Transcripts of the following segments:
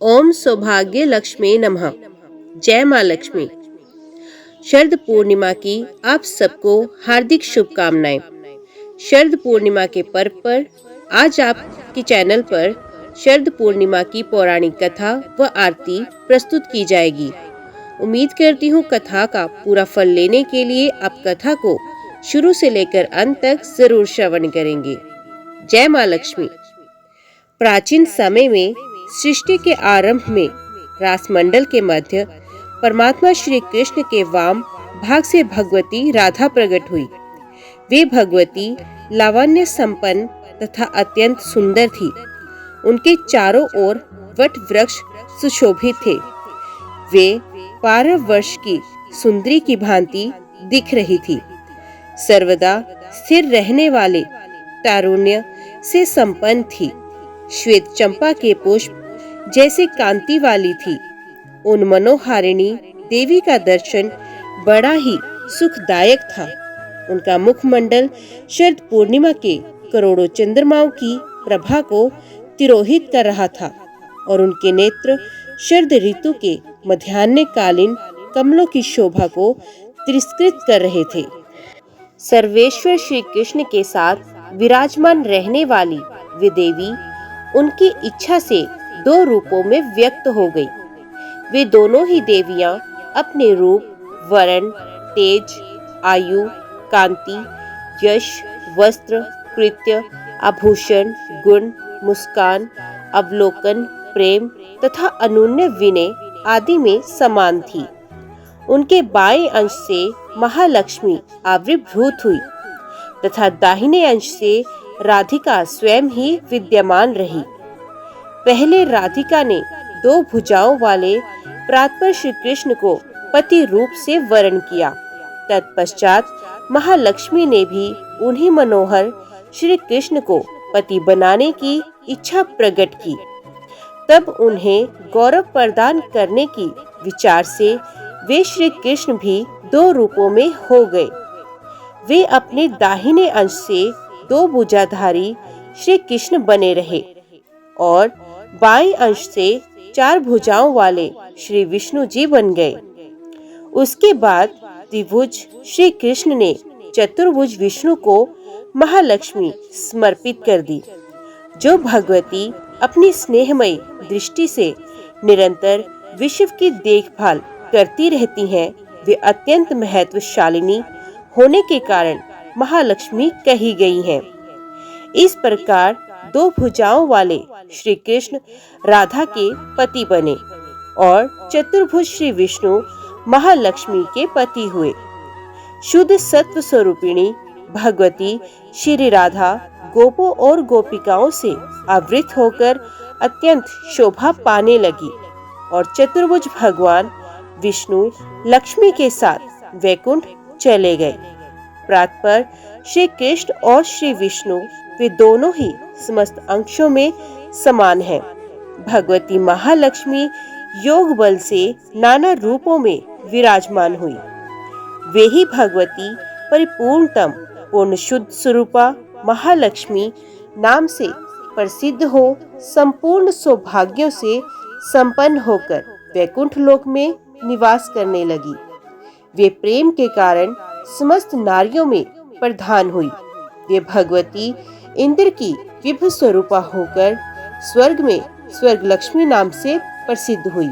ओम सौभाग्य लक्ष्मी नमः। जय माँ लक्ष्मी। शरद पूर्णिमा की आप सबको हार्दिक शुभकामनाएं। शरद पूर्णिमा के पर्व पर आज आपके चैनल पर शरद पूर्णिमा की पौराणिक कथा व आरती प्रस्तुत की जाएगी। उम्मीद करती हूँ कथा का पूरा फल लेने के लिए आप कथा को शुरू से लेकर अंत तक जरूर श्रवण करेंगे। जय माँ लक्ष्मी। प्राचीन समय में सृष्टि के आरंभ में रासमंडल के मध्य परमात्मा श्री कृष्ण के वाम भाग से भगवती राधा प्रकट हुई। वे भगवती लावण्य संपन्न तथा अत्यंत सुंदर थी। उनके चारों ओर वट वृक्ष सुशोभित थे। वे 12 वर्ष की सुंदरी की भांति दिख रही थी। सर्वदा स्थिर रहने वाले तारुण्य से संपन्न थी। श्वेत चंपा के पुष्प जैसे कांति वाली थी। उन मनोहारिणी देवी का दर्शन बड़ा ही सुखदायक था। उनका मुखमंडल शरद पूर्णिमा के करोड़ों चंद्रमाओं की प्रभा को तिरोहित कर रहा था और उनके नेत्र शरद ऋतु के मध्याह्नकालीन कमलों की शोभा को तिरस्कृत कर रहे थे। सर्वेश्वर श्री कृष्ण के साथ विराजमान रहने वाली वे देवी उनकी इच्छा से 2 रूपों में व्यक्त हो गई। वे दोनों ही देवियां अपने रूप, वर्ण, तेज, आयु, कांति, यश, वस्त्र, कृत्य, आभूषण, गुण, मुस्कान, अवलोकन, प्रेम तथा अनन्य विनय आदि में समान थी। उनके बाएं अंश से महालक्ष्मी आविर्भूत हुई तथा दाहिने अंश से राधिका स्वयं ही विद्यमान रही। पहले राधिका ने 2 भुजाओं वाले प्रातपर श्री कृष्ण को पति रूप से वर्ण किया। तत्पश्चात महालक्ष्मी ने भी उन्हीं मनोहर श्री कृष्ण को पति बनाने की इच्छा प्रकट की। तब उन्हें गौरव प्रदान करने की विचार से वे श्री कृष्ण भी 2 रूपों में हो गए। वे अपने दाहिने अंश से 2 भुजाधारी श्री कृष्ण बने रहे और बाएं अंश से 4 भुजाओं वाले श्री विष्णु जी बन गए। उसके बाद त्रिभुज श्री कृष्ण ने चतुर्भुज विष्णु को महालक्ष्मी समर्पित कर दी। जो भगवती अपनी स्नेहमयी दृष्टि से निरंतर विश्व की देखभाल करती रहती हैं, वे अत्यंत महत्वशालिनी होने के कारण महालक्ष्मी कही गई हैं। इस प्रकार 2 भुजाओं वाले श्री कृष्ण राधा के पति बने और चतुर्भुज श्री विष्णु महालक्ष्मी के पति हुए। शुद्ध सत्व स्वरूपिणी भगवती श्री राधा गोपों और गोपिकाओं से आवृत होकर अत्यंत शोभा पाने लगी और चतुर्भुज भगवान विष्णु लक्ष्मी के साथ वैकुंठ चले गए। प्रातपर श्री कृष्ण और श्री विष्णु वे दोनों ही समस्त अंशों में समान हैं। भगवती महालक्ष्मी योग बल से नाना रूपों में विराजमान हुई। वे ही भगवती परिपूर्णतम पूर्ण शुद्ध स्वरूपा महालक्ष्मी नाम से प्रसिद्ध हो संपूर्ण सौभाग्यों से संपन्न होकर वैकुंठ लोक में निवास करने लगी। वे प्रेम के कारण समस्त नारियों में प्रधान हुई। वे भगवती इंद्र की विभु स्वरूपा होकर स्वर्ग में स्वर्ग लक्ष्मी नाम से प्रसिद्ध हुई।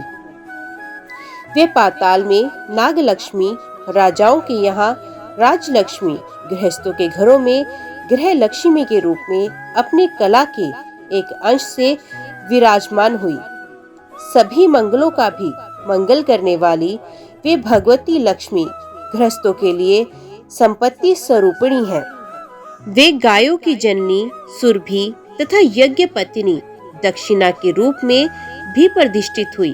वे पाताल में नागलक्ष्मी, राजाओं के यहाँ राजलक्ष्मी, गृहस्थों के घरों में गृह लक्ष्मी के रूप में अपनी कला के एक अंश से विराजमान हुई। सभी मंगलों का भी मंगल करने वाली वे भगवती लक्ष्मी गृहस्थों के लिए संपत्ति स्वरूपिणी है। वे गायों की जननी सुरभि तथा यज्ञ पत्नी दक्षिणा के रूप में भी प्रतिष्ठित हुई।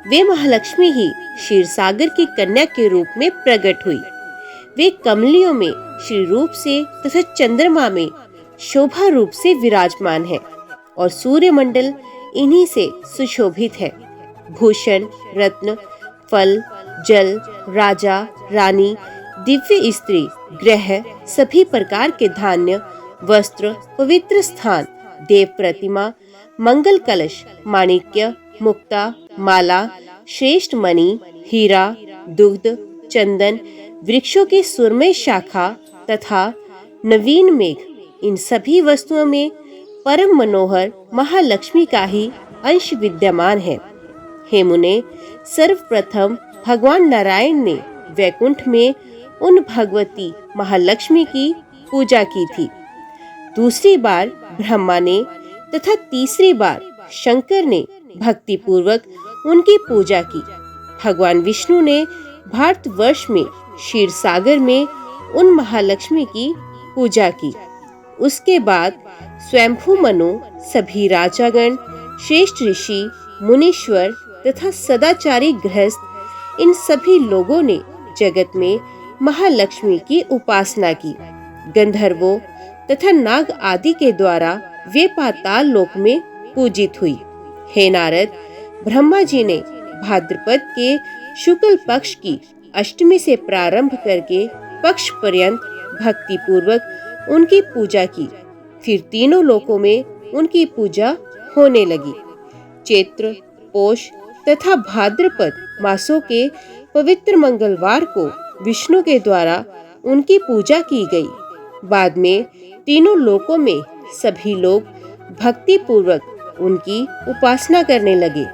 वे महालक्ष्मी ही क्षीर सागर की कन्या के रूप में प्रकट हुई। वे कमलियों में श्री रूप से तथा चंद्रमा में शोभा रूप से विराजमान है और सूर्य मंडल इन्हीं से सुशोभित है। भूषण, रत्न, फल, जल, राजा, रानी, दिव्य स्त्री, ग्रह, सभी प्रकार के धान्य, वस्त्र, पवित्र स्थान, देव प्रतिमा, मंगल कलश, माणिक्य, मुक्ता, माला, श्रेष्ठ मणि, हीरा, दुग्ध, चंदन, वृक्षों की सुरमई शाखा तथा नवीन मेघ, इन सभी वस्तुओं में परम मनोहर महालक्ष्मी का ही अंश विद्यमान है। हे मुने, सर्वप्रथम भगवान नारायण ने वैकुंठ में उन भगवती महालक्ष्मी की पूजा की थी। दूसरी बार ब्रह्मा ने तथा तीसरी बार शंकर ने भक्ति पूर्वक उनकी पूजा की। भगवान विष्णु ने भारतवर्ष में क्षीर सागर में उन महालक्ष्मी की पूजा की। उसके बाद स्वयंभू मनु, सभी राजागण, श्रेष्ठ ऋषि, मुनीश्वर तथा सदाचारी गृहस्थ, इन सभी लोगों ने जगत में महालक्ष्मी की उपासना की। गंधर्वों तथा नाग आदि के द्वारा वे पाताल लोक में पूजित हुई। हे नारद, ब्रह्मा जी ने भाद्रपद के शुक्ल पक्ष की अष्टमी से प्रारंभ करके पक्ष पर्यंत भक्ति पूर्वक उनकी पूजा की। फिर तीनों लोकों में उनकी पूजा होने लगी। चैत्र, पोष तथा भाद्रपद मासों के पवित्र मंगलवार को विष्णु के द्वारा उनकी पूजा की गई। बाद में तीनों लोकों में सभी लोग भक्ति पूर्वक उनकी उपासना करने लगे।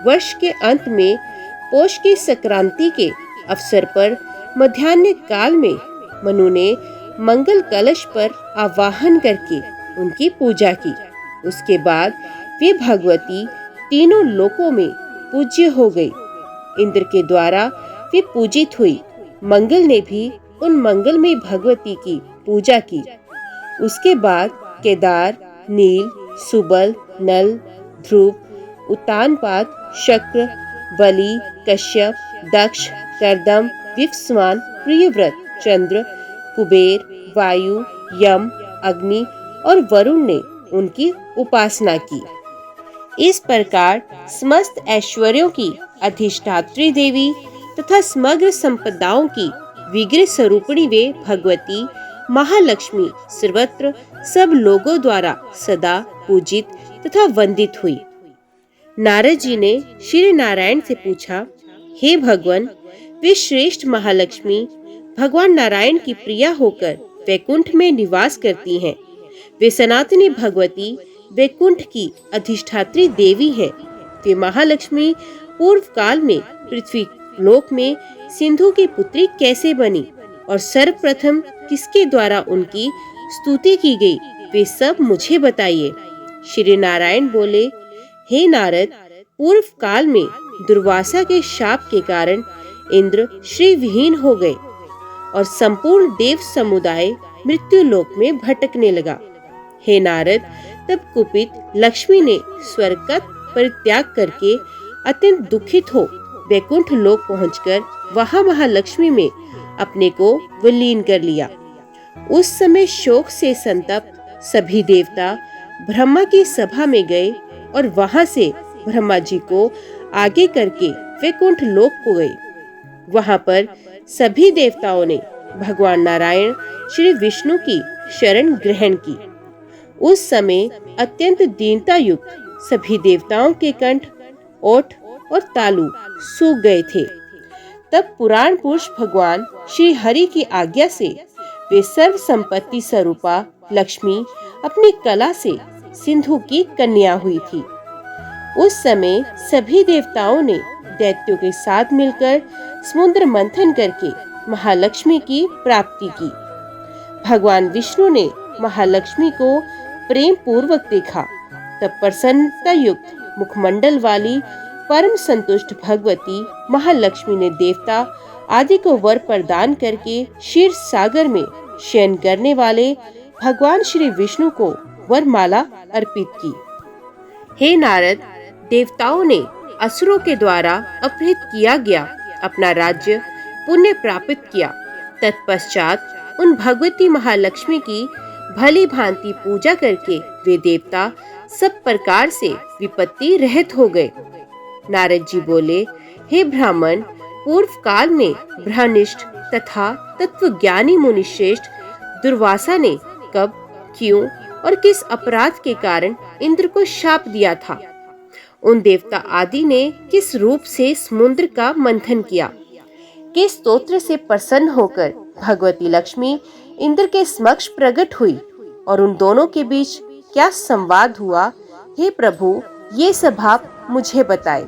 वर्ष के अंत में पोष की संक्रांति के अवसर पर मध्याह्न काल में मनु ने मंगल कलश पर आवाहन करके उनकी पूजा की। उसके बाद वे भगवती तीनों लोकों में पूज्य हो गई। इंद्र के द्वारा वे पूजित हुई। मंगल ने भी उन मंगलमयी भगवती की पूजा की। उसके बाद केदार, नील, सुबल, नल, ध्रुव, उत्तानपाद, शक्र, बलि, कश्यप, दक्ष, कर्दम, विवस्वान, प्रियव्रत, चंद्र, कुबेर, वायु, यम, अग्नि और वरुण ने उनकी उपासना की। इस प्रकार समस्त ऐश्वर्यों की अधिष्ठात्री देवी तथा समग्र संपदाओं की विग्रह स्वरूपिणी वे भगवती महालक्ष्मी सर्वत्र सब लोगों द्वारा सदा पूजित तथा वंदित हुई। नारद जी ने श्री नारायण से पूछा, हे भगवान, वे श्रेष्ठ महालक्ष्मी भगवान नारायण की प्रिया होकर वैकुंठ में निवास करती हैं। वे सनातनी भगवती वैकुंठ की अधिष्ठात्री देवी है। वे महालक्ष्मी पूर्व काल में पृथ्वी लोक में सिंधु की पुत्री कैसे बनी और सर्वप्रथम किसके द्वारा उनकी स्तुति की गई, वे सब मुझे बताइए। श्री नारायण बोले, हे नारद, पूर्व काल में दुर्वासा के शाप के कारण इंद्र श्री विहीन हो गए और संपूर्ण देव समुदाय मृत्यु लोक में भटकने लगा। हे नारद, तब कुपित लक्ष्मी ने स्वर्ग का परित्याग करके अत्यंत दुखित हो वैकुंठ लोक पहुंचकर वहां महालक्ष्मी में अपने को विलीन कर लिया। उस समय शोक से संतप्त सभी देवता ब्रह्मा की सभा में गए और वहां से ब्रह्मा जी को आगे करके वैकुंठ लोक को गए। वहां पर सभी देवताओं ने भगवान नारायण श्री विष्णु की शरण ग्रहण की। उस समय अत्यंत दीनता युक्त सभी देवताओं के कंठ, ओठ और तालु सूख गए थे। तब पुराण पुरुष भगवान श्री हरि की आज्ञा से वे सर्व संपत्ति स्वरूपा लक्ष्मी अपनी कला से सिंधु की कन्या हुई थी। उस समय सभी देवताओं ने दैत्यों के साथ मिलकर समुद्र मंथन करके महालक्ष्मी की प्राप्ति की। भगवान विष्णु ने महालक्ष्मी को प्रेम पूर्वक देखा। तब प्रसन्नता युक्त मुखमंडल वाली परम संतुष्ट भगवती महालक्ष्मी ने देवता आदि को वर प्रदान करके क्षीर सागर में शयन करने वाले भगवान श्री विष्णु को वरमाला अर्पित की। हे नारद, देवताओं ने असुरों के द्वारा अपहृत किया गया अपना राज्य पुण्य प्राप्त किया। तत्पश्चात उन भगवती महालक्ष्मी की भली भांति पूजा करके वे देवता सब प्रकार से विपत्ति रहित हो गए। नारद जी बोले, हे ब्राह्मण, पूर्व काल में ब्रह्मनिष्ठ तथा तत्वज्ञानी मुनिश्रेष्ठ दुर्वासा ने कब, क्यों और किस अपराध के कारण इंद्र को शाप दिया था, उन देवता आदि ने किस रूप से समुद्र का मंथन किया, किस स्तोत्र से प्रसन्न होकर भगवती लक्ष्मी इंद्र के समक्ष प्रकट हुई और उन दोनों के बीच क्या संवाद हुआ, हे प्रभु ये सब आप मुझे बताए।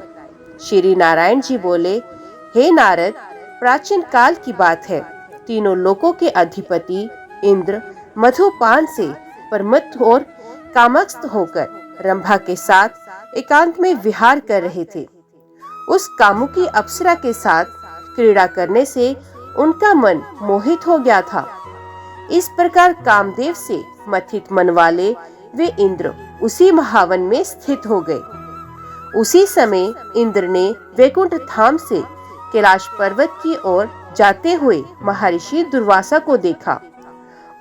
श्री नारायण जी बोले, हे नारद, प्राचीन काल की बात है। तीनों लोकों के अधिपति इंद्र मधुपान से परमत्त और कामस्त होकर रंभा के साथ एकांत में विहार कर रहे थे। उस कामुकी अप्सरा के साथ क्रीड़ा करने से उनका मन मोहित हो गया था। इस प्रकार कामदेव से मथित मन वाले वे इंद्र उसी महावन में स्थित हो गए। उसी समय इंद्र ने वैकुंठ धाम से कैलाश पर्वत की ओर जाते हुए महर्षि दुर्वासा को देखा।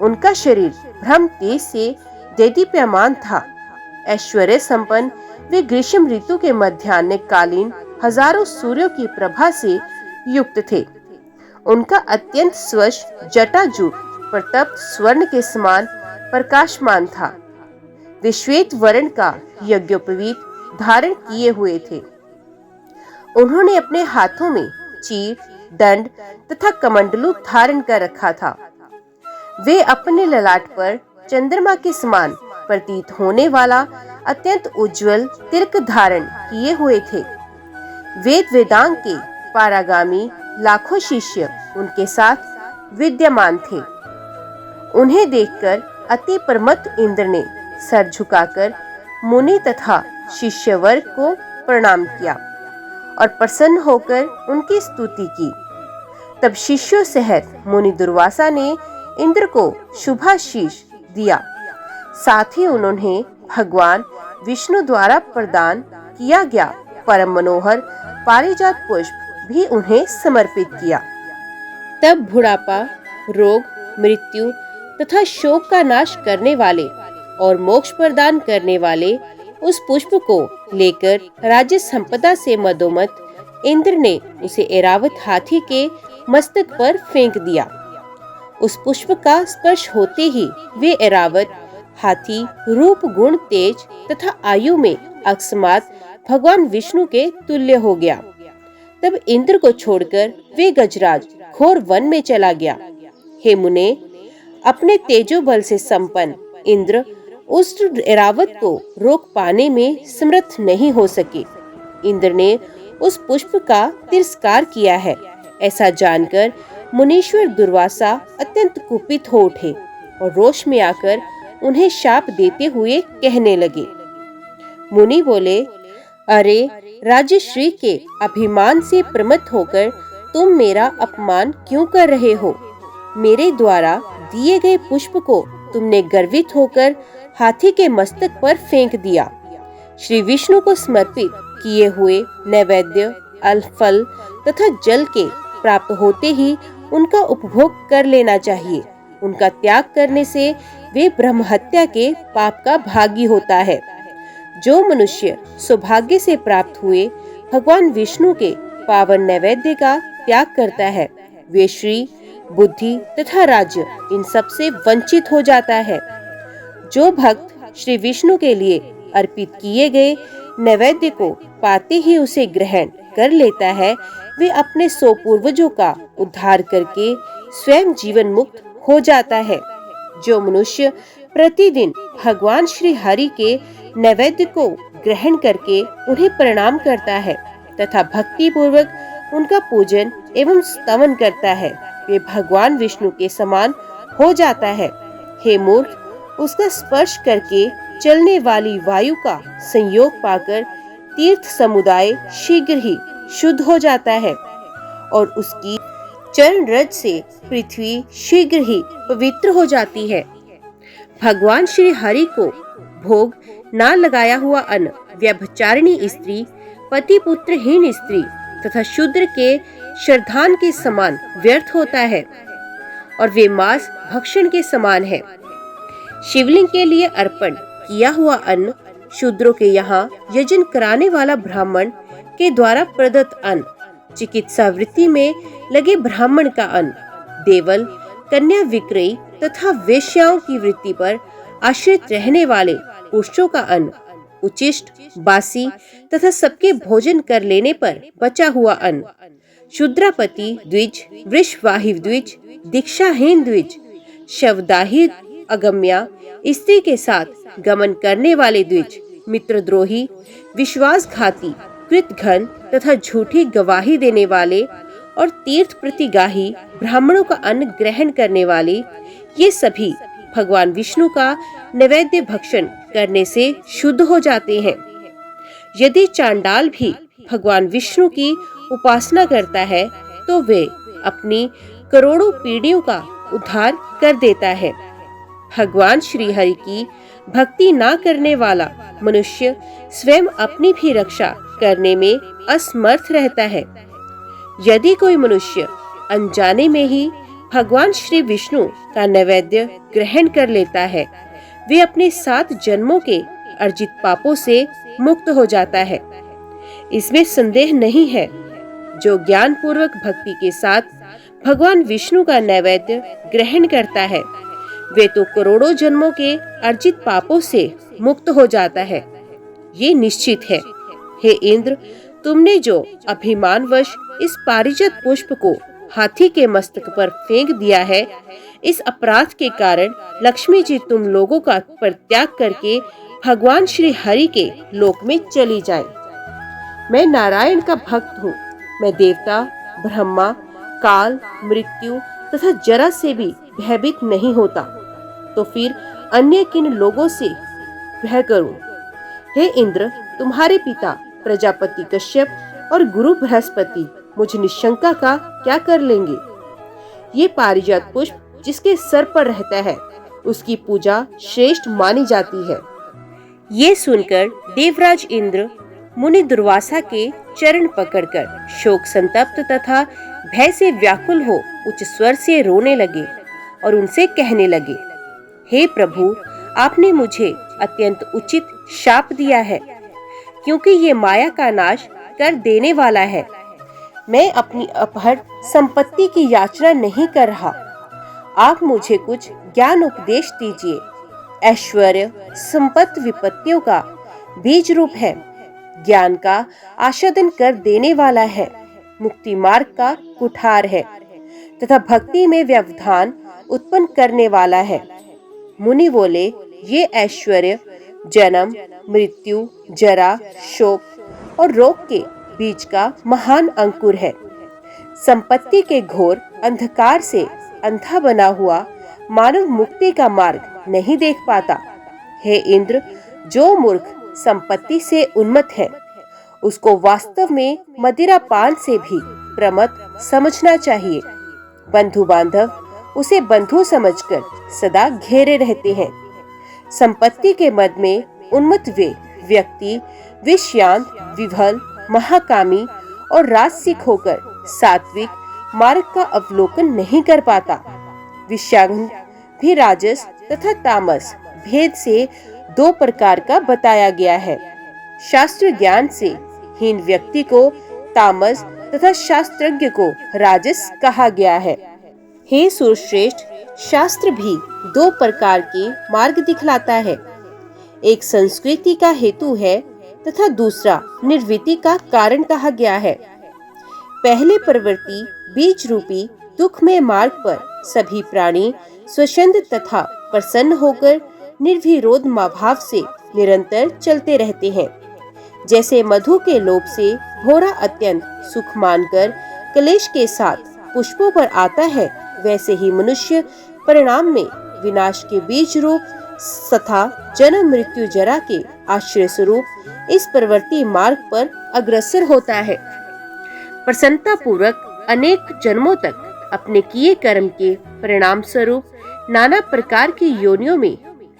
उनका शरीर ब्रह्म तेज से देदीप्यमान था। ऐश्वर्य संपन्न वे ग्रीष्म ऋतु के मध्याह्न कालीन हजारों सूर्यों की प्रभा से युक्त थे। उनका अत्यंत स्वच्छ जटाजूट प्रतप्त स्वर्ण के समान प्रकाशमान था। वे श्वेत वर्ण का यज्ञोपवीत धारण किए हुए थे। उन्होंने अपने हाथों में चीर, दंड तथा कमंडलू धारण कर रखा था। वे अपने ललाट पर चंद्रमा के समान प्रतीत होने वाला अत्यंत उज्जवल तिलक धारण किए हुए थे। वेद वेदांग के पारागामी लाखों शिष्य उनके साथ विद्यमान थे। उन्हें देखकर अति प्रमत्त इंद्र ने सर झुकाकर मुनि तथा शिष्य वर्ग को प्रणाम किया और प्रसन्न होकर उनकी स्तुति की। तब शिष्यों सहित मुनि दुर्वासा ने इंद्र को शुभाशीष दिया। साथ ही उन्होंने भगवान विष्णु द्वारा प्रदान किया गया परम मनोहर पारिजात पुष्प भी उन्हें समर्पित किया। तब बुढ़ापा, रोग, मृत्यु तथा शोक का नाश करने वाले और मोक्ष प्रदान करने वाले उस पुष्प को लेकर राज्य संपदा से मदोमत इंद्र ने उसे ऐरावत हाथी के मस्तक पर फेंक दिया। उस पुष्प का स्पर्श होते ही वे ऐरावत हाथी रूप, गुण, तेज तथा आयु में अकस्मात भगवान विष्णु के तुल्य हो गया। तब इंद्र को छोड़कर वे गजराज घोर वन में चला गया। हे मुने, अपने तेजो बल से संपन्न इंद्र उस ऐरावत को रोक पाने में समर्थ नहीं हो सके। इंद्र ने उस पुष्प का तिरस्कार किया है। ऐसा जानकर मुनीश्वर दुर्वासा अत्यंत कुपित हो उठे और रोष में आकर उन्हें शाप देते हुए कहने लगे। मुनि बोले, अरे राजश्री के अभिमान से प्रमत्त होकर तुम मेरा अपमान क्यों कर रहे हो? मेरे द्वारा दिए गए पुष्प को तुमने गर्वित होकर हाथी के मस्तक पर फेंक दिया। श्री विष्णु को समर्पित किए हुए नैवेद्य, फल तथा जल के प्राप्त होते ही उनका उपभोग कर लेना चाहिए। उनका त्याग करने से वे ब्रह्म हत्या के पाप का भागी होता है। जो मनुष्य सौभाग्य से प्राप्त हुए भगवान विष्णु के पावन नैवेद्य का त्याग करता है, वे श्री, बुद्धि तथा राज्य इन सब से वंचित हो जाता है। जो भक्त श्री विष्णु के लिए अर्पित किए गए नैवेद्य को पाते ही उसे ग्रहण कर लेता है, वे अपने 100 पूर्वजों का उद्धार करके स्वयं जीवन मुक्त हो जाता है। जो मनुष्य प्रतिदिन भगवान श्री हरि के नैवेद्य को ग्रहण करके उन्हें प्रणाम करता है तथा भक्ति पूर्वक उनका पूजन एवं स्तवन करता है, वे भगवान विष्णु के समान हो जाता है। हे मूर्ख, उसका स्पर्श करके चलने वाली वायु का संयोग पाकर तीर्थ समुदाय शीघ्र ही शुद्ध हो जाता है और उसकी चरण रज से पृथ्वी शीघ्र ही पवित्र हो जाती है। भगवान श्री हरि को भोग ना लगाया हुआ अन्न व्यभिचारिणी स्त्री, पति पुत्रहीन स्त्री तथा शूद्र के श्रद्धान के समान व्यर्थ होता है और वे मांस भक्षण के समान है। शिवलिंग के लिए अर्पण किया हुआ अन्न, शूद्रों के यहाँ यजन कराने वाला ब्राह्मण के द्वारा प्रदत्त अन्न, चिकित्सा वृत्ति में लगे ब्राह्मण का अन्न, देवल, कन्या विक्रयी तथा वेश्याओं की वृत्ति पर आश्रित रहने वाले पुरुषों का अन्न, उचिष्ट, बासी तथा सबके भोजन कर लेने पर बचा हुआ अन्न, शूद्रापति द्विज, वृषवाही द्विज, दीक्षाहीन द्विज, शवदाही अगम्या, स्त्री के साथ गमन करने वाले द्विज, मित्रद्रोही, विश्वासघाती, कृतघ्न तथा झूठी गवाही देने वाले और तीर्थ प्रतिगाही ब्राह्मणों का अन्न ग्रहण करने वाले, ये सभी भगवान विष्णु का नैवेद्य भक्षण करने से शुद्ध हो जाते हैं। यदि चांडाल भी भगवान विष्णु की उपासना करता है तो वे अपनी करोड़ों पीढ़ियों का उद्धार कर देता है। भगवान श्री हरि की भक्ति ना करने वाला मनुष्य स्वयं अपनी भी रक्षा करने में असमर्थ रहता है। यदि कोई मनुष्य अनजाने में ही भगवान श्री विष्णु का नैवेद्य ग्रहण कर लेता है, वे अपने 7 जन्मों के अर्जित पापों से मुक्त हो जाता है। इसमें संदेह नहीं है। जो ज्ञान पूर्वक भक्ति के साथ भगवान विष्णु का नैवेद्य ग्रहण करता है, वे तो करोड़ों जन्मों के अर्जित पापों से मुक्त हो जाता है। ये निश्चित है। हे इंद्र, तुमने जो अभिमानवश इस पारिजात पुष्प को हाथी के मस्तक पर फेंक दिया है, इस अपराध के कारण लक्ष्मी जी तुम लोगों का परित्याग करके भगवान श्री हरि के लोक में चली जाए। मैं नारायण का भक्त हूँ। मैं देवता, ब्रह्मा, काल, मृत्यु तथा जरा से भी भयभीत नहीं होता, तो फिर अन्य किन लोगों से भय करूं? हे इंद्र, तुम्हारे पिता प्रजापति कश्यप और गुरु बृहस्पति मुझ निशंका का क्या कर लेंगे? ये पारिजात पुष्प जिसके सर पर रहता है, उसकी पूजा श्रेष्ठ मानी जाती है। ये सुनकर देवराज इंद्र मुनि दुर्वासा के चरण पकड़कर शोक संतप्त तथा भय से व्याकुल हो उच्च स्वर से रोने लगे और उनसे कहने लगे, हे प्रभु, आपने मुझे अत्यंत उचित शाप दिया है, क्योंकि ये माया का नाश कर देने वाला है। मैं अपनी अपहृत संपत्ति की याचना नहीं कर रहा। आप मुझे कुछ ज्ञान उपदेश दीजिए। ऐश्वर्य संपत्ति विपत्तियों का बीज रूप है, ज्ञान का आस्वादन कर देने वाला है, मुक्ति मार्ग का कुठार है तथा भक्ति में व्यवधान उत्पन्न करने वाला है। मुनि बोले, ये ऐश्वर्य जन्म, मृत्यु, जरा, शोक और रोग के बीज का महान अंकुर है। संपत्ति के घोर अंधकार से अंधा बना हुआ मानव मुक्ति का मार्ग नहीं देख पाता। हे इंद्र, जो मूर्ख संपत्ति से उन्मत्त है, उसको वास्तव में मदिरा पान से भी प्रमत्त समझना चाहिए। बंधु बांधव उसे बंधु समझकर सदा घेरे रहते हैं। संपत्ति के मद में उन्मत्त वे व्यक्ति विषयांत, विभल, महाकामी और राजसिक होकर सात्विक मार्ग का अवलोकन नहीं कर पाता। विषयांत भी राजस तथा तामस भेद से 2 प्रकार का बताया गया है। शास्त्र ज्ञान से हीन व्यक्ति को तामस तथा शास्त्रज्ञ को राजस कहा गया है। हे सुरश्रेष्ठ, शास्त्र भी 2 प्रकार के मार्ग दिखलाता है। एक संस्कृति का हेतु है तथा दूसरा निर्वृत्ति का कारण कहा गया है। पहले प्रवृत्ति बीज रूपी दुखमय मार्ग पर सभी प्राणी स्वच्छंद तथा प्रसन्न होकर निर्विरोध भाव से निरंतर चलते रहते हैं। जैसे मधु के लोभ से भोरा अत्यंत सुख मानकर कलेश के साथ पुष्पों पर आता है, वैसे ही मनुष्य परिणाम में विनाश के बीज रूप तथा जन्म, मृत्यु, जरा के आश्रय स्वरूप इस प्रवृत्ति मार्ग पर अग्रसर होता है। प्रसन्नता पूर्वक अनेक जन्मों तक अपने किए कर्म के परिणाम स्वरूप नाना प्रकार की योनियों में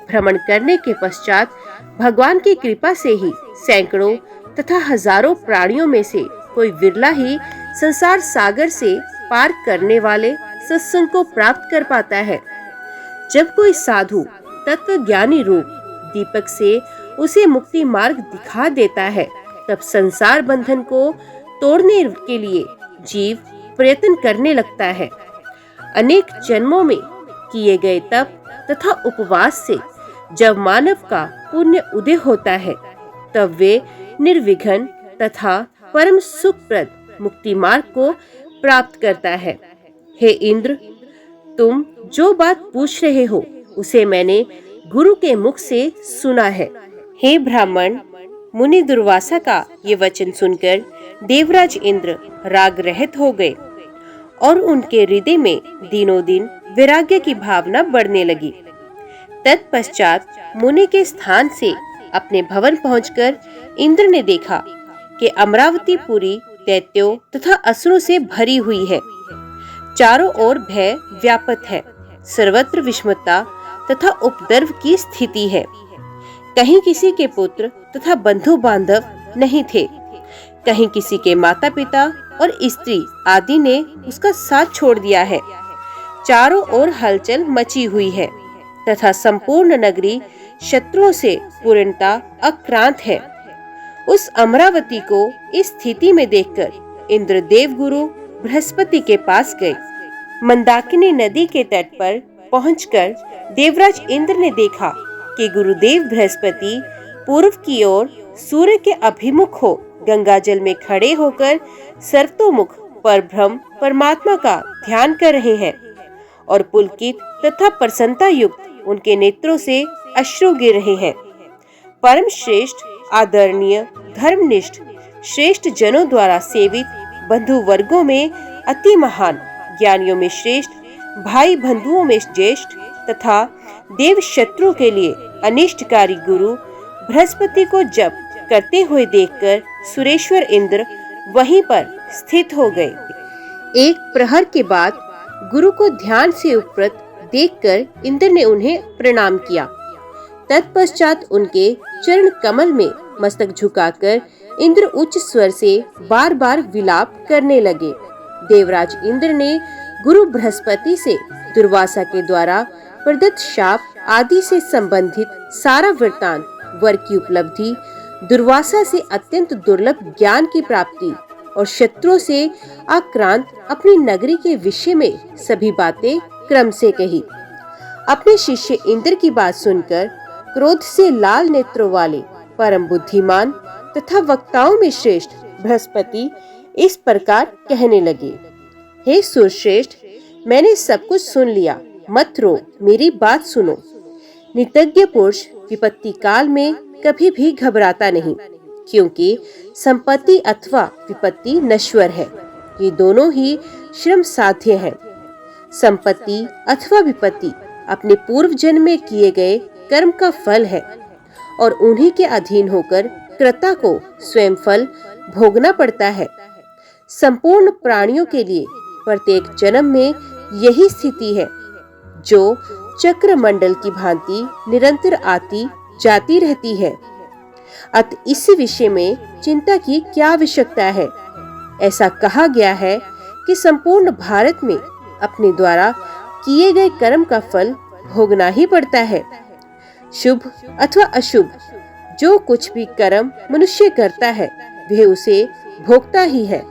भ्रमण करने के पश्चात भगवान की कृपा से ही सैकड़ों तथा हजारों प्राणियों में से कोई विरला ही संसार सागर से पार करने वाले सत्संग को प्राप्त कर पाता है। जब कोई साधु तत्व ज्ञानी रूप दीपक से उसे मुक्ति मार्ग दिखा देता है, तब संसार बंधन को तोड़ने के लिए जीव प्रयत्न करने लगता है। अनेक जन्मों में किए गए तप तथा उपवास से जब मानव का पुण्य उदय होता है, तब वे निर्विघ्न तथा परम सुखप्रद मुक्ति मार्ग को प्राप्त करता है। हे इंद्र, तुम जो बात पूछ रहे हो उसे मैंने गुरु के मुख से सुना है। हे ब्राह्मण, मुनि दुर्वासा का ये वचन सुनकर देवराज इंद्र राग रहित हो गए और उनके हृदय में दिनों दिन वैराग्य की भावना बढ़ने लगी। तत्पश्चात मुनि के स्थान से अपने भवन पहुंचकर इंद्र ने देखा कि अमरावतीपुरी दैत्यों तथा असुरों से भरी हुई है। चारों ओर भय व्याप्त है, सर्वत्र विषमता तथा उपद्रव की स्थिति है। कहीं किसी के पुत्र तथा बंधु बांधव नहीं थे, कहीं किसी के माता पिता और स्त्री आदि ने उसका साथ छोड़ दिया है। चारों ओर हलचल मची हुई है तथा संपूर्ण नगरी शत्रुओं से पूर्णता आक्रांत है। उस अमरावती को इस स्थिति में देखकर इंद्र देवगुरु बृहस्पति के पास गए। मंदाकिनी नदी के तट पर पहुंचकर देवराज इंद्र ने देखा कि गुरुदेव बृहस्पति पूर्व की ओर सूर्य के अभिमुख हो गंगाजल में खड़े होकर सर्वतोमुख परब्रह्म परमात्मा का ध्यान कर रहे हैं और पुलकित तथा प्रसन्नता युक्त उनके नेत्रों से अश्रु गिर रहे हैं। परम श्रेष्ठ, आदरणीय, धर्मनिष्ठ श्रेष्ठ जनों द्वारा सेवित बंधु वर्गों में अति महान, ज्ञानियों में श्रेष्ठ, भाई बंधुओं में ज्येष्ठ तथा देव शत्रु के लिए अनिष्टकारी गुरु बृहस्पति को जप करते हुए देखकर सुरेश्वर इंद्र वहीं पर स्थित हो गए। एक प्रहर के बाद गुरु को ध्यान से उपरत देखकर इंद्र ने उन्हें प्रणाम किया। तत्पश्चात उनके चरण कमल में मस्तक झुकाकर इंद्र उच्च स्वर से बार बार विलाप करने लगे। देवराज इंद्र ने गुरु बृहस्पति से दुर्वासा के द्वारा प्रदत्त शाप आदि से संबंधित सारा वृत्तांत, वर की उपलब्धि, दुर्वासा से अत्यंत दुर्लभ ज्ञान की प्राप्ति और शत्रुओं से आक्रांत अपनी नगरी के विषय में सभी बातें क्रम से कही। अपने शिष्य इंद्र की बात सुनकर क्रोध से लाल नेत्रों वाले परम बुद्धिमान तथा वक्ताओं में श्रेष्ठ बृहस्पति इस प्रकार कहने लगे। हे सुरश्रेष्ठ, मैंने सब कुछ सुन लिया, मत रो, मेरी बात सुनो। नितज्ञ पुरुष विपत्ति काल में कभी भी घबराता नहीं, क्योंकि संपत्ति अथवा विपत्ति नश्वर है। ये दोनों ही श्रम साध्य है। संपत्ति अथवा विपत्ति अपने पूर्व जन्म में किए गए कर्म का फल है और उन्हीं के अधीन होकर कर्ता को स्वयं फल भोगना पड़ता है। संपूर्ण प्राणियों के लिए प्रत्येक जन्म में यही स्थिति है, जो चक्र मंडल की भांति निरंतर आती जाती रहती है। अत इस विषय में चिंता की क्या आवश्यकता है। ऐसा कहा गया है कि संपूर्ण भारत में अपने द्वारा किए गए कर्म का फल भोगना ही पड़ता है। शुभ अथवा अशुभ जो कुछ भी कर्म मनुष्य करता है वह उसे भोगता ही है।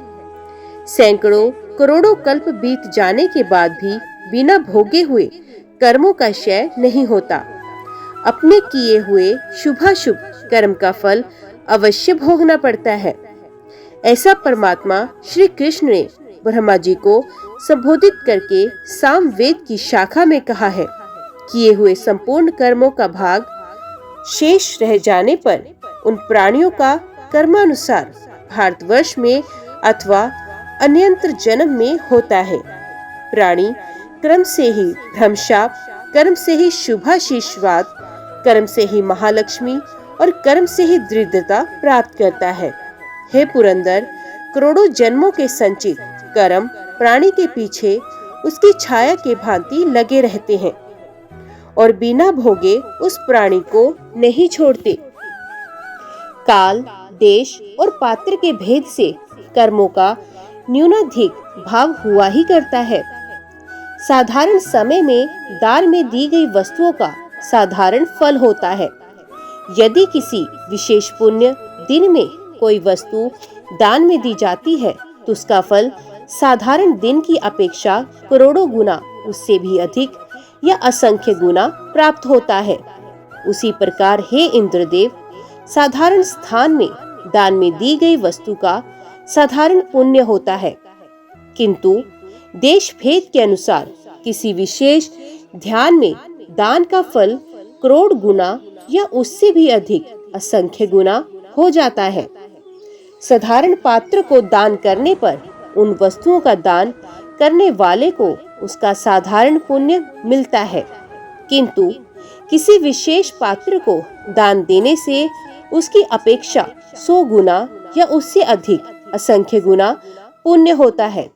सैकड़ों करोड़ों कल्प बीत जाने के बाद भी बिना भोगे हुए कर्मों का क्षय नहीं होता। अपने किए हुए शुभाशुभ कर्म का फल अवश्य भोगना पड़ता है। ऐसा परमात्मा श्री कृष्ण ने ब्रह्मा जी को संबोधित करके सामवेद की शाखा में कहा है। किए हुए संपूर्ण कर्मों का भाग शेष रह जाने पर उन प्राणियों का कर्मानुसार भारतवर्ष में अथवा अन्यंत्र जन्म में होता है। प्राणी कर्म से ही ब्रह्मशाप, कर्म से ही शुभाशीषवाद, कर्म से ही महालक्ष्मी और कर्म से ही दरिद्रता प्राप्त करता है। हे पुरंदर, करोड़ों जन्मों के संचित कर्म प्राणी के पीछे उसकी छाया के भांति लगे रहते हैं और बिना भोगे उस प्राणी को नहीं छोड़ते। काल, देश और पात्र के भेद से कर्मों का न्यूनाधिक भाव हुआ ही करता है। साधारण समय में दान में दी गई वस्तुओं का साधारण फल होता है। यदि किसी विशेष पुण्य दिन में कोई वस्तु दान में दी जाती है तो उसका फल साधारण दिन की अपेक्षा करोड़ों गुना, उससे भी अधिक या असंख्य गुना प्राप्त होता है। उसी प्रकार हे इंद्रदेव, साधारण स्थान में दान में दी गई वस्तु का साधारण पुण्य होता है, किंतु देश भेद के अनुसार किसी विशेष ध्यान में दान का फल करोड़ गुना या उससे भी अधिक असंख्य गुना हो जाता है। साधारण पात्र को दान करने पर उन वस्तुओं का दान करने वाले को उसका साधारण पुण्य मिलता है, किंतु किसी विशेष पात्र को दान देने से उसकी अपेक्षा 100 गुना या उससे अधिक असंख्य गुना पुण्य होता है।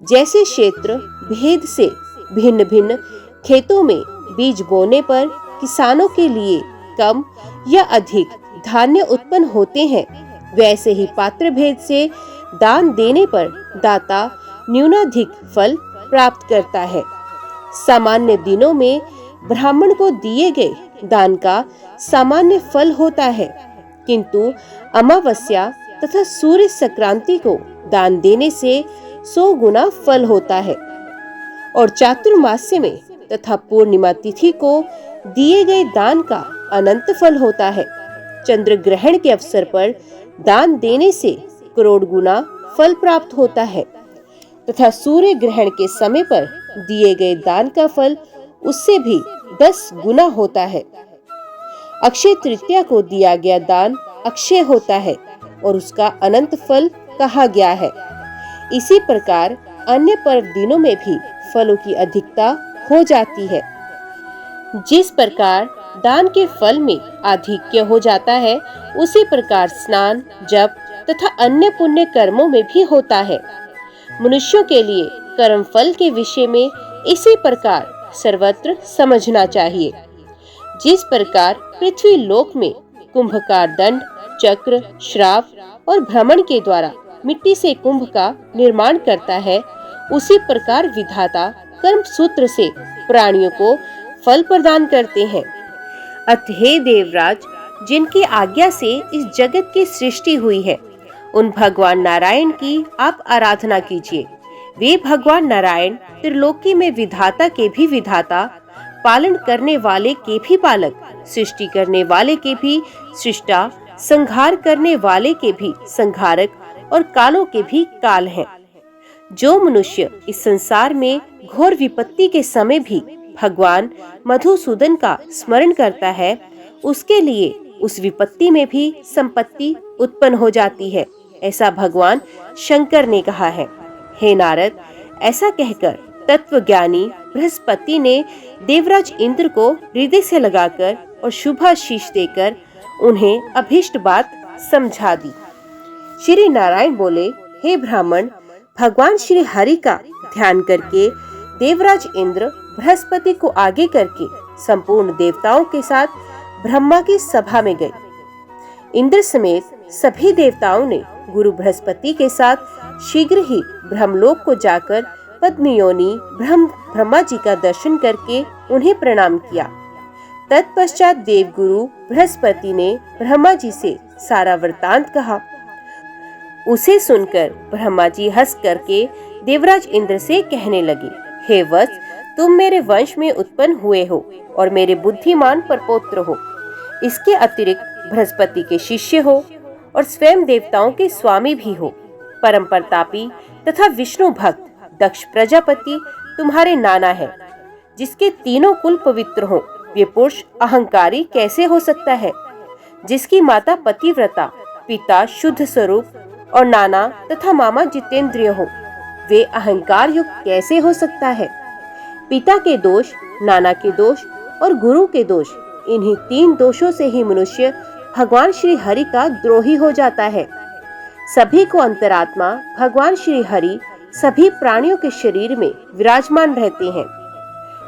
जैसे क्षेत्र भेद से भिन्न भिन्न खेतों में बीज बोने पर किसानों के लिए कम या अधिक धान्य उत्पन्न होते हैं, वैसे ही पात्र भेद से दान देने पर दाता न्यूनाधिक फल प्राप्त करता है। सामान्य दिनों में ब्राह्मण को दिए गए दान का सामान्य फल होता है, किंतु अमावस्या तथा सूर्य संक्रांति को दान देने से 100 गुना फल होता है, और चातुर्मास्य में तथा पूर्णिमा तिथि को दिए गए दान का अनंत फल होता है। चंद्र ग्रहण के अवसर पर दान देने से करोड़ गुना फल प्राप्त होता है तथा सूर्य ग्रहण के समय पर दिए गए दान का फल उससे भी 10 गुना होता है। अक्षय तृतीया को दिया गया दान अक्षय होता है और उसका अनंत फल कहा गया है। इसी प्रकार अन्य पर्व दिनों में भी फलों की अधिकता हो जाती है। जिस प्रकार दान के फल में आधिक्य हो जाता है, उसी प्रकार स्नान, जप तथा अन्य पुण्य कर्मों में भी होता है। मनुष्यों के लिए कर्म फल के विषय में इसी प्रकार सर्वत्र समझना चाहिए। जिस प्रकार पृथ्वी लोक में कुंभकार दंड, चक्र, श्राव और भ्रमण के द्वारा मिट्टी से कुंभ का निर्माण करता है, उसी प्रकार विधाता कर्म सूत्र से प्राणियों को फल प्रदान करते हैं। अतः हे देवराज, जिनकी आज्ञा से इस जगत की सृष्टि हुई है, उन भगवान नारायण की आप आराधना कीजिए। वे भगवान नारायण त्रिलोकी में विधाता के भी विधाता, पालन करने वाले के भी पालक, सृष्टि करने वाले के भी सृष्टा, संहार करने वाले के भी संहारक और कालों के भी काल हैं। जो मनुष्य इस संसार में घोर विपत्ति के समय भी भगवान मधुसूदन का स्मरण करता है, उसके लिए उस विपत्ति में भी संपत्ति उत्पन्न हो जाती है, ऐसा भगवान शंकर ने कहा है। हे नारद, ऐसा कहकर तत्वज्ञानी बृहस्पति ने देवराज इंद्र को हृदय से लगाकर और शुभाशीष देकर उन्हें अभीष्ट बात समझा दी। श्री नारायण बोले, हे ब्राह्मण, भगवान श्री हरि का ध्यान करके देवराज इंद्र बृहस्पति को आगे करके संपूर्ण देवताओं के साथ ब्रह्मा की सभा में गए। इंद्र समेत सभी देवताओं ने गुरु बृहस्पति के साथ शीघ्र ही ब्रह्मलोक को जाकर पद्मयोनि ब्रह्मा जी का दर्शन करके उन्हें प्रणाम किया। तत्पश्चात देवगुरु बृहस्पति ने ब्रह्मा जी से सारा वृतांत कहा। उसे सुनकर ब्रह्मा जी हंस करके देवराज इंद्र से कहने लगे, हे वत्स, तुम मेरे वंश में उत्पन्न हुए हो और मेरे बुद्धिमान परपौत्र हो। इसके अतिरिक्त बृहस्पति के शिष्य हो और स्वयं देवताओं के स्वामी भी हो। परम प्रतापी तथा विष्णु भक्त दक्ष प्रजापति तुम्हारे नाना है। जिसके तीनों कुल पवित्र हो, वे पुरुष अहंकारी कैसे हो सकता है? जिसकी माता पतिव्रता, पिता शुद्ध स्वरूप और नाना तथा मामा जितेंद्रिय हो, वे अहंकार युक्त कैसे हो सकता है? पिता के दोष, नाना के दोष और गुरु के दोष, इन्हीं 3 दोषों से ही मनुष्य भगवान श्री हरि का द्रोही हो जाता है। सभी को अंतरात्मा भगवान श्री हरि सभी प्राणियों के शरीर में विराजमान रहते हैं।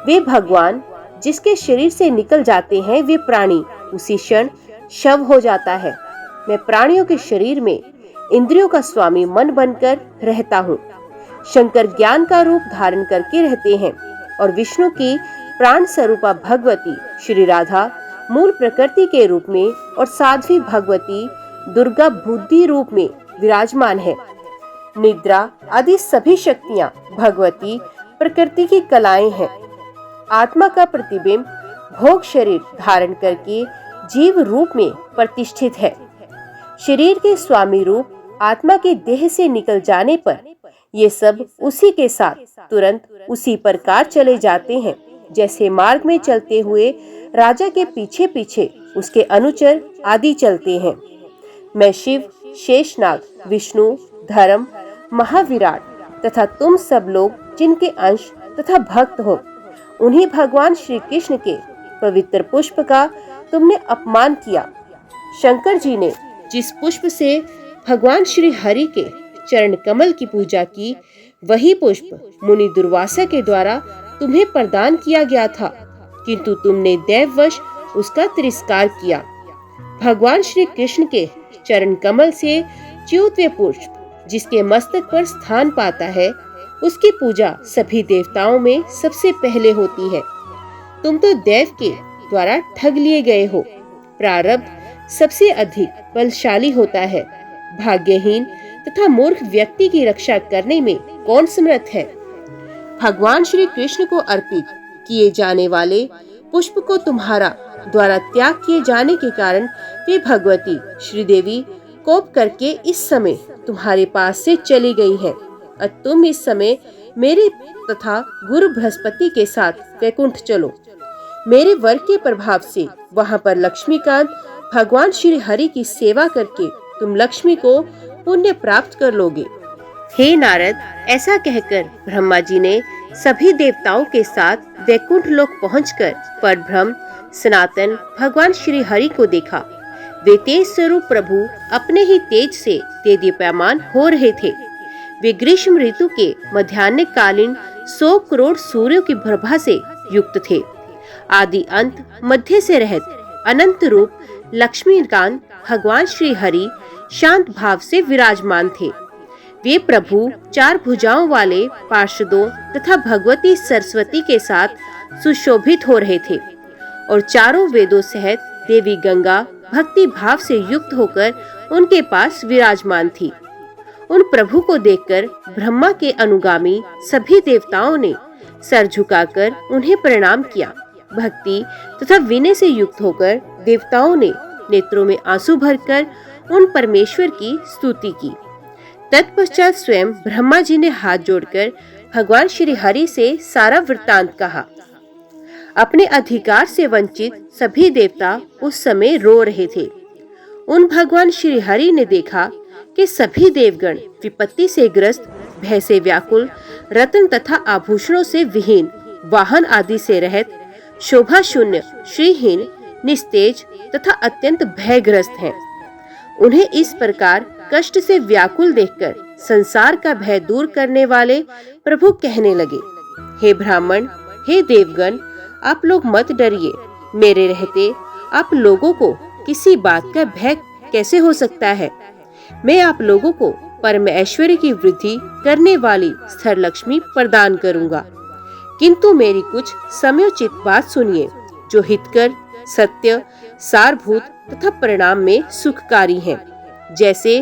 वे भगवान जिसके शरीर से निकल जाते हैं, वे प्राणी उसी क्षण शव हो जाता है। मैं प्राणियों के शरीर में इंद्रियों का स्वामी मन बनकर रहता हूँ। शंकर ज्ञान का रूप धारण करके रहते हैं और विष्णु की प्राण स्वरूपा भगवती श्री राधा मूल प्रकृति के रूप में और साध्वी भगवती दुर्गा बुद्धि रूप में विराजमान है। निद्रा आदि सभी शक्तियाँ भगवती प्रकृति की कलाएं हैं। आत्मा का प्रतिबिंब भोग शरीर धारण करके जीव रूप में प्रतिष्ठित है। शरीर के स्वामी रूप आत्मा के देह से निकल जाने पर ये सब उसी के साथ तुरंत उसी प्रकार चले जाते हैं जैसे मार्ग में चलते हुए राजा के पीछे पीछे उसके अनुचर आदि चलते हैं। मैं शिव, शेषनाग, विष्णु, धर्म, महाविराट तथा तुम सब लोग जिनके अंश तथा भक्त हो, उन्हीं भगवान श्री कृष्ण के पवित्र पुष्प का तुमने अपमान किया। शंकर जी ने जिस पुष्प से भगवान श्री हरि के चरण कमल की पूजा की, वही पुष्प मुनि दुर्वासा के द्वारा तुम्हें प्रदान किया गया था, किंतु तुमने दैववश उसका तिरस्कार किया। भगवान श्री कृष्ण के चरण कमल से च्युत पुष्प जिसके मस्तक पर स्थान पाता है, उसकी पूजा सभी देवताओं में सबसे पहले होती है। तुम तो देव के द्वारा ठग लिए गए हो। प्रारब्ध सबसे अधिक बलशाली होता है। भाग्यहीन तथा मूर्ख व्यक्ति की रक्षा करने में कौन समर्थ है। भगवान श्री कृष्ण को अर्पित किए जाने वाले पुष्प को तुम्हारा द्वारा त्याग किए जाने के कारण वे भगवती श्रीदेवी कोप करके इस समय तुम्हारे पास से चली गई हैं। और तुम इस समय मेरे तथा गुरु बृहस्पति के साथ वैकुंठ चलो। मेरे वर के प्रभाव से वहां पर लक्ष्मीकांत भगवान श्री हरि की सेवा करके तुम लक्ष्मी को पुण्य प्राप्त कर लोगे। हे नारद, ऐसा कहकर ब्रह्मा जी ने सभी देवताओं के साथ वैकुंठ लोक पहुंचकर परब्रह्म सनातन भगवान श्री हरि को देखा। वे तेज स्वरूप प्रभु अपने ही तेज से तेजोपयमान हो रहे थे। वे ग्रीष्म ऋतु के मध्याह्न कालीन 100 करोड़ सूर्यों की प्रभा से युक्त थे। आदि अंत मध्य से रहित अनंत रूप लक्ष्मीकांत भगवान श्री हरि शांत भाव से विराजमान थे। वे प्रभु 4 भुजाओं वाले पार्षदों तथा भगवती सरस्वती के साथ सुशोभित हो रहे थे और चारों वेदों सहित देवी गंगा भक्ति भाव से युक्त होकर उनके पास विराजमान थी। उन प्रभु को देखकर ब्रह्मा के अनुगामी सभी देवताओं ने सर झुकाकर उन्हें प्रणाम किया। भक्ति तथा विनय से युक्त होकर देवताओं ने नेत्रों में आंसू भरकर उन परमेश्वर की स्तुति की। तत्पश्चात स्वयं ब्रह्मा जी ने हाथ जोड़कर भगवान श्री हरि से सारा वृत्तांत कहा। अपने अधिकार से वंचित सभी देवता उस समय रो रहे थे। उन भगवान श्री हरि ने देखा कि सभी देवगण विपत्ति से ग्रस्त, भय से व्याकुल, रत्न तथा आभूषणों से विहीन, वाहन आदि से रहित, शोभा शून्य, श्रीहीन, निस्तेज तथा अत्यंत भयग्रस्त हैं। उन्हें इस प्रकार कष्ट से व्याकुल देखकर संसार का भय दूर करने वाले प्रभु कहने लगे, हे ब्राह्मण, हे देवगण, आप लोग मत डरिए। मेरे रहते आप लोगों को किसी बात का भय कैसे हो सकता है। मैं आप लोगों को परम ऐश्वर्य की वृद्धि करने वाली स्थिर लक्ष्मी प्रदान करूंगा, किंतु मेरी कुछ समयोचित बात सुनिए जो हितकर, सत्य, सारभूत तथा परिणाम में सुखकारी हैं। जैसे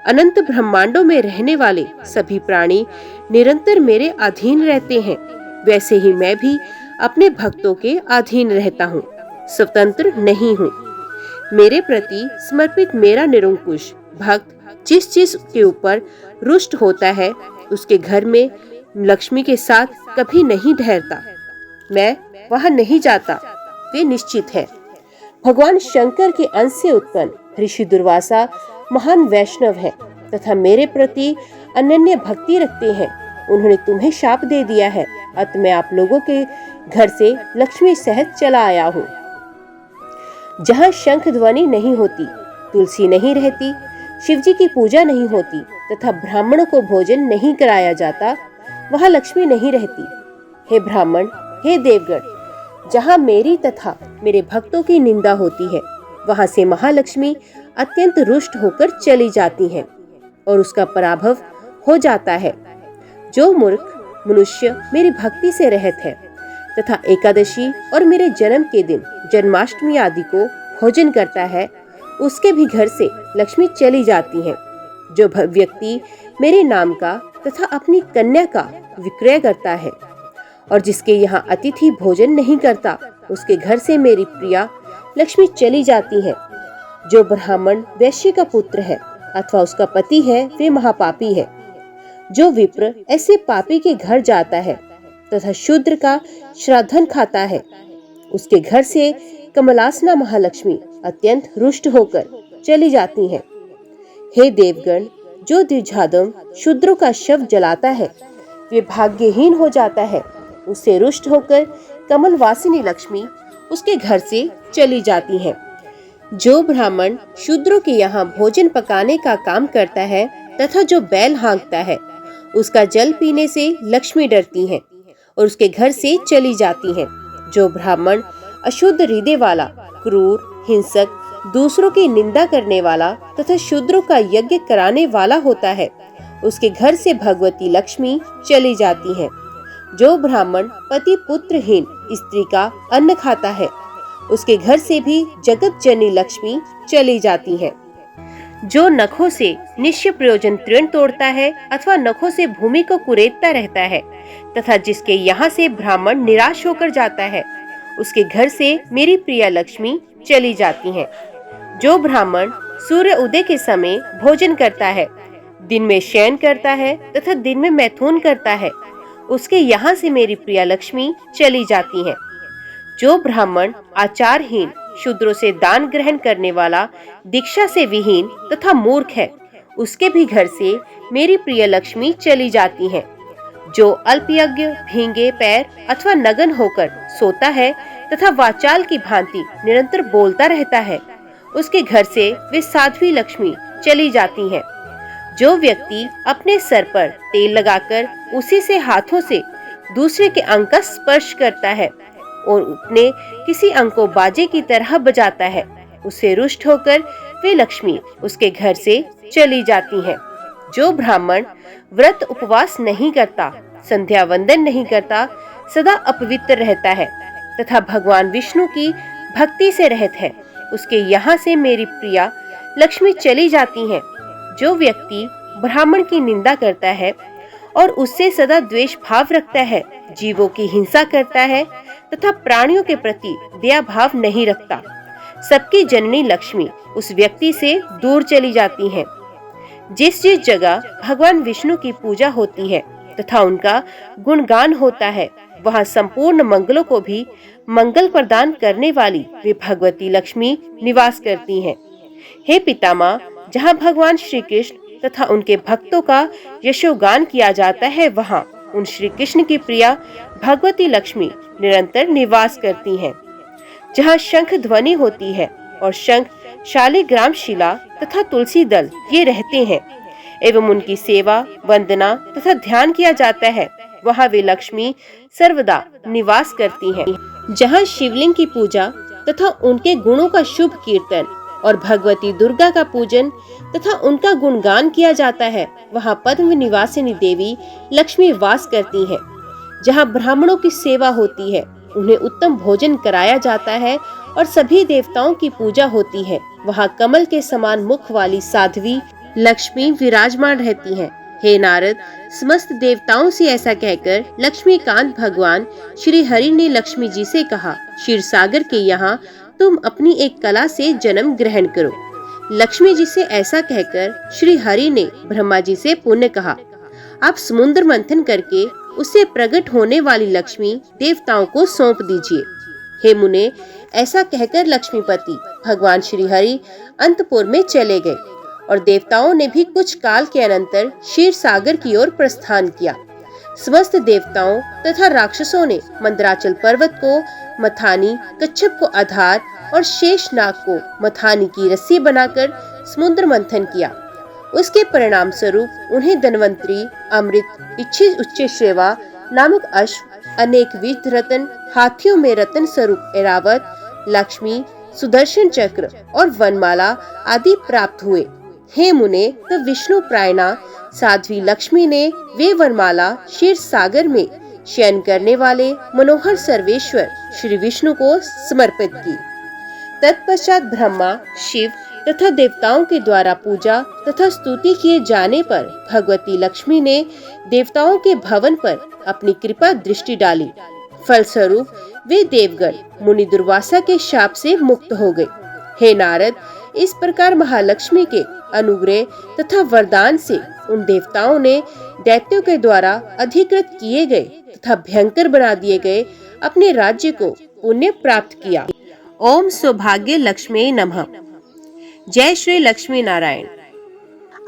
अनंत ब्रह्मांडों में रहने वाले सभी प्राणी निरंतर मेरे अधीन रहते हैं, वैसे ही मैं भी अपने भक्तों के अधीन रहता हूँ, स्वतंत्र नहीं हूँ। मेरे प्रति समर्पित मेरा निरंकुश भक्त जिस चीज के ऊपर रुष्ट होता है, उसके घर में लक्ष्मी के साथ कभी नहीं ठहरता। मैं वहां नहीं जाता, वे निश्चित है। भगवान शंकर के अंश से उत्पन्न ऋषि दुर्वासा महान वैष्णव है तथा मेरे प्रति अनन्य भक्ति रखते हैं। उन्होंने तुम्हें शाप दे दिया है, अतः मैं आप लोगों के घर से लक्ष्मी सहित चला आया हूँ। जहाँ शंख ध्वनि नहीं होती, तुलसी नहीं रहती, शिवजी की पूजा नहीं होती तथा ब्राह्मणों को भोजन नहीं कराया जाता, वहाँ लक्ष्मी नहीं रहती। हे ब्राह्मण, हे देवगण, जहाँ मेरी तथा मेरे भक्तों की निंदा होती है, वहाँ से महालक्ष्मी अत्यंत रुष्ट होकर चली जाती हैं और उसका पराभव हो जाता है। जो मूर्ख मनुष्य मेरी भक्ति से रहित है तथा एकादशी और मेरे जन्म के दिन जन्माष्टमी आदि को भोजन करता है, उसके भी घर से लक्ष्मी चली जाती हैं। जो व्यक्ति मेरे नाम का तथा अपनी कन्या का विक्रय करता है और जिसके यहाँ अतिथि भोजन नहीं करता, उसके घर से मेरी प्रिया लक्ष्मी चली जाती हैं। जो ब्राह्मण वैश्य का पुत्र है अथवा उसका पति है वे महापापी है। जो विप्र ऐसे पापी के घर जाता है तथा शूद्र का श्राद्धन खाता है, उसके घर से कमलासना महालक्ष्मी अत्यंत रुष्ट होकर चली जाती हैं। हे देवगण, जो द्विजादम शूद्रों का शव जलाता है वे भाग्यहीन हो जाता है। उससे रुष्ट होकर कमलवासिनी लक्ष्मी उसके घर से चली जाती हैं। जो ब्राह्मण शूद्रों के यहाँ भोजन पकाने का काम करता है तथा जो बैल हाँकता है, उसका जल पीने से लक्ष्मी डरती हैं और उसके घर से चली जाती हैं। जो ब्राह्मण अशुद्ध हृदय वाला, क्रूर, हिंसक, दूसरों की निंदा करने वाला तथा शूद्रों का यज्ञ कराने वाला होता है, उसके घर से भगवती लक्ष्मी चली जाती हैं। जो ब्राह्मण पति पुत्रहीन स्त्री का अन्न खाता है, उसके घर से भी जगत जननी लक्ष्मी चली जाती हैं। जो नखों से निश्चय प्रयोजन तृण तोड़ता है अथवा नखों से भूमि को कुरेदता रहता है तथा जिसके यहाँ से ब्राह्मण निराश होकर जाता है, उसके घर से मेरी प्रिया लक्ष्मी चली जाती हैं। जो ब्राह्मण सूर्य उदय के समय भोजन करता है, दिन में शयन करता है तथा दिन में मैथुन करता है, उसके यहाँ से मेरी प्रिया लक्ष्मी चली जाती हैं। जो ब्राह्मण आचारहीन, शूद्रों से दान ग्रहण करने वाला, दीक्षा से विहीन तथा मूर्ख है, उसके भी घर से मेरी प्रिय लक्ष्मी चली जाती हैं। जो अल्पयज्ञ, भींगे पैर अथवा नग्न होकर सोता है तथा वाचाल की भांति निरंतर बोलता रहता है, उसके घर से वे साध्वी लक्ष्मी चली जाती हैं। जो व्यक्ति अपने सर पर तेल लगाकर उसी से हाथों से दूसरे के अंग का स्पर्श करता है और अपने किसी अंग को बाजे की तरह बजाता है, उससे रुष्ट होकर वे लक्ष्मी उसके घर से चली जाती हैं। जो ब्राह्मण व्रत उपवास नहीं करता, संध्या वंदन नहीं करता, सदा अपवित्र रहता है तथा भगवान विष्णु की भक्ति से रहता है, उसके यहाँ से मेरी प्रिया लक्ष्मी चली जाती हैं। जो व्यक्ति ब्राह्मण की निंदा करता है और उससे सदा द्वेष भाव रखता है, जीवों की हिंसा करता है तथा प्राणियों के प्रति दया भाव नहीं रखता, सबकी जननी लक्ष्मी उस व्यक्ति से दूर चली जाती हैं। जिस जिस जगह भगवान विष्णु की पूजा होती है तथा उनका गुणगान होता है, वहाँ संपूर्ण मंगलों को भी मंगल प्रदान करने वाली वे भगवती लक्ष्मी निवास करती हैं। हे पितामह, जहाँ भगवान श्री कृष्ण तथा उनके भक्तों का यशोगान किया जाता है, वहाँ उन श्री कृष्ण की प्रिया भगवती लक्ष्मी निरंतर निवास करती हैं। जहाँ शंख ध्वनि होती है और शंख, शालिग्राम शिला तथा तुलसी दल ये रहते हैं एवं उनकी सेवा, वंदना तथा ध्यान किया जाता है, वहाँ वे लक्ष्मी सर्वदा निवास करती हैं। जहाँ शिवलिंग की पूजा तथा उनके गुणों का शुभ कीर्तन और भगवती दुर्गा का पूजन तथा उनका गुणगान किया जाता है, वहाँ पद्म निवासिनी देवी लक्ष्मी वास करती हैं। जहाँ ब्राह्मणों की सेवा होती है, उन्हें उत्तम भोजन कराया जाता है और सभी देवताओं की पूजा होती है, वहाँ कमल के समान मुख वाली साध्वी लक्ष्मी विराजमान रहती हैं। हे नारद, समस्त देवताओं से ऐसा कहकर लक्ष्मीकांत भगवान श्री हरि ने लक्ष्मी जी से कहा, क्षीर सागर के यहाँ तुम अपनी एक कला से जन्म ग्रहण करो। लक्ष्मी जी से ऐसा कहकर श्री हरि ने ब्रह्मा जी से पुण्य कहा, आप समुद्र मंथन करके उससे प्रकट होने वाली लक्ष्मी देवताओं को सौंप दीजिए। हे मुने, ऐसा कहकर लक्ष्मीपति भगवान श्री हरि अंतपुर में चले गए और देवताओं ने भी कुछ काल के अनंतर क्षीर सागर की ओर प्रस्थान किया। समस्त देवताओं तथा राक्षसों ने मंदराचल पर्वत को मथानी, कच्छप को आधार और शेषनाग को मथानी की रस्सी बनाकर समुद्र मंथन किया। उसके परिणाम स्वरूप उन्हें धनवंतरी, अमृत, इच्छित उच्च सेवा नामक अश्व, अनेक विध रत्न, हाथियों में रत्न स्वरूप ऐरावत, लक्ष्मी, सुदर्शन चक्र और वनमाला आदि प्राप्त हुए। हे मुने, तो विष्णु प्रायणा साध्वी लक्ष्मी ने वे वनमाला क्षीर सागर में शयन करने वाले मनोहर सर्वेश्वर श्री विष्णु को समर्पित की। तत्पश्चात ब्रह्मा, शिव तथा देवताओं के द्वारा पूजा तथा स्तुति किए जाने पर भगवती लक्ष्मी ने देवताओं के भवन पर अपनी कृपा दृष्टि डाली। फलस्वरूप वे देवगण मुनि दुर्वासा के शाप से मुक्त हो गए। हे नारद, इस प्रकार महालक्ष्मी के अनुग्रह तथा वरदान से उन देवताओं ने दैत्यों के द्वारा अधिकृत किए गए तथा भयंकर बना दिए गए अपने राज्य को पुण्य प्राप्त किया। ओम सौभाग्य लक्ष्मी नमः। जय श्री लक्ष्मी नारायण।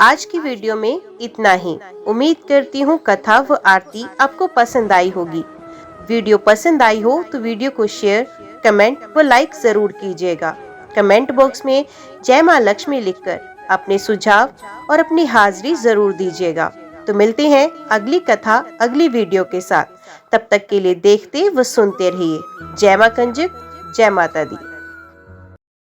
आज की वीडियो में इतना ही। उम्मीद करती हूँ कथा व आरती आपको पसंद आई होगी। वीडियो पसंद आई हो तो वीडियो को शेयर, कमेंट व लाइक जरूर कीजिएगा। कमेंट बॉक्स में जय माँ लक्ष्मी लिखकर अपने सुझाव और अपनी हाजिरी जरूर दीजिएगा। तो मिलते हैं अगली कथा अगली वीडियो के साथ। तब तक के लिए देखते व सुनते रहिए। जय माँ कंजक, जय माता दी।